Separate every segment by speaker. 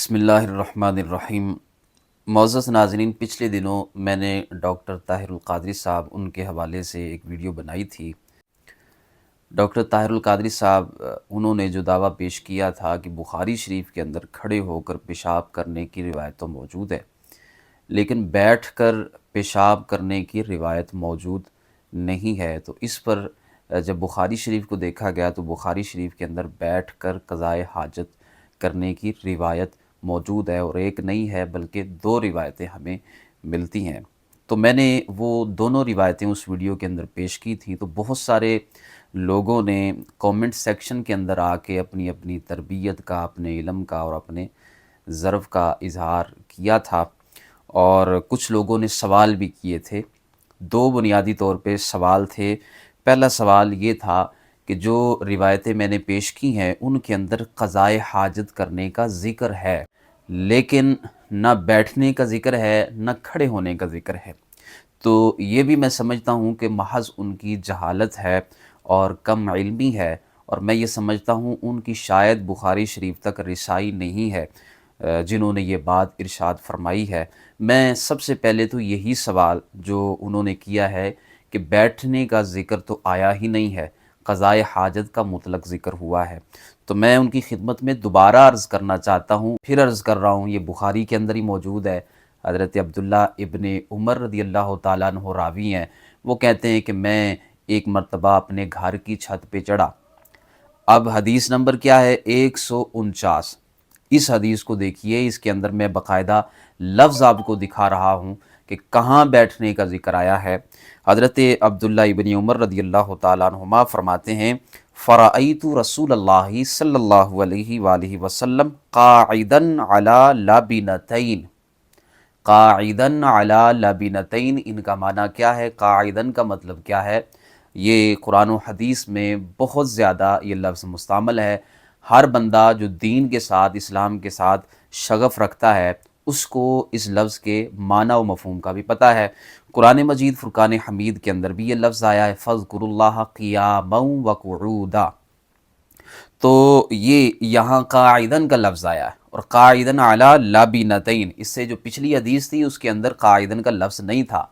Speaker 1: بسم اللہ الرحمن الرحیم۔ معزز ناظرین، پچھلے دنوں میں نے ڈاکٹر طاہر القادری صاحب ان کے حوالے سے ایک ویڈیو بنائی تھی۔ ڈاکٹر طاہر القادری صاحب انہوں نے جو دعویٰ پیش کیا تھا کہ بخاری شریف کے اندر کھڑے ہو کر پیشاب کرنے کی روایت تو موجود ہے، لیکن بیٹھ کر پیشاب کرنے کی روایت موجود نہیں ہے۔ تو اس پر جب بخاری شریف کو دیکھا گیا تو بخاری شریف کے اندر بیٹھ کر قضائے حاجت کرنے کی روایت موجود ہے، اور ایک نہیں ہے بلکہ دو روایتیں ہمیں ملتی ہیں۔ تو میں نے وہ دونوں روایتیں اس ویڈیو کے اندر پیش کی تھیں، تو بہت سارے لوگوں نے کومنٹ سیکشن کے اندر آ کے اپنی اپنی تربیت کا، اپنے علم کا اور اپنے ظرف کا اظہار کیا تھا، اور کچھ لوگوں نے سوال بھی کیے تھے۔ دو بنیادی طور پہ سوال تھے۔ پہلا سوال یہ تھا کہ جو روایتیں میں نے پیش کی ہیں ان کے اندر قضائے حاجت کرنے کا ذکر ہے، لیکن نہ بیٹھنے کا ذکر ہے نہ کھڑے ہونے کا ذکر ہے۔ تو یہ بھی میں سمجھتا ہوں کہ محض ان کی جہالت ہے اور کم علمی ہے، اور میں یہ سمجھتا ہوں ان کی شاید بخاری شریف تک رسائی نہیں ہے جنہوں نے یہ بات ارشاد فرمائی ہے۔ میں سب سے پہلے تو یہی سوال جو انہوں نے کیا ہے کہ بیٹھنے کا ذکر تو آیا ہی نہیں ہے، قضائے حاجت کا مطلق ذکر ہوا ہے، تو میں ان کی خدمت میں دوبارہ عرض کرنا چاہتا ہوں، پھر عرض کر رہا ہوں، یہ بخاری کے اندر ہی موجود ہے۔ حضرت عبداللہ ابن عمر رضی اللہ تعالیٰ عنہ راوی ہیں، وہ کہتے ہیں کہ میں ایک مرتبہ اپنے گھر کی چھت پہ چڑھا۔ اب حدیث نمبر کیا ہے؟ 149۔ اس حدیث کو دیکھیے، اس کے اندر میں باقاعدہ لفظ آپ کو دکھا رہا ہوں کہ کہاں بیٹھنے کا ذکر آیا ہے۔ حضرت عبداللہ ابن عمر رضی اللہ تعالیٰ عنہما فرماتے ہیں، فرأیت رسول اللہ صلی اللہ علیہ وآلہ وسلم قاعدن علی لبنتین۔ قاعدن علی لبنتین، ان کا معنی کیا ہے؟ قاعدن کا مطلب کیا ہے؟ یہ قرآن و حدیث میں بہت زیادہ یہ لفظ مستعمل ہے۔ ہر بندہ جو دین کے ساتھ، اسلام کے ساتھ شغف رکھتا ہے، اس کو اس لفظ کے معنی و مفہوم کا بھی پتہ ہے۔ قرآن مجید فرقان حمید کے اندر بھی یہ لفظ آیا ہے، فَاذْكُرُوا اللَّهَ قِيَامًا وَقُعُودًا۔ تو یہ یہاں قاعدن کا لفظ آیا ہے، اور قاعدن علی لبنتین، اس سے جو پچھلی حدیث تھی اس کے اندر قاعدن کا لفظ نہیں تھا،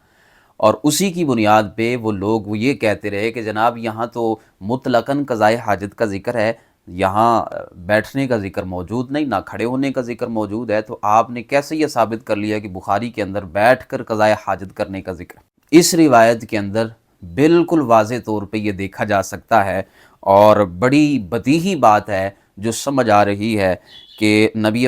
Speaker 1: اور اسی کی بنیاد پہ وہ لوگ وہ یہ کہتے رہے کہ جناب یہاں تو مطلقاً قضائے حاجت کا ذکر ہے، یہاں بیٹھنے کا ذکر موجود نہیں، نہ کھڑے ہونے کا ذکر موجود ہے، تو آپ نے کیسے یہ ثابت کر لیا کہ بخاری کے اندر بیٹھ کر قضائے حاجت کرنے کا ذکر ہے؟ اس روایت کے اندر بالکل واضح طور پہ یہ دیکھا جا سکتا ہے، اور بڑی بدیہی بات ہے جو سمجھ آ رہی ہے کہ نبی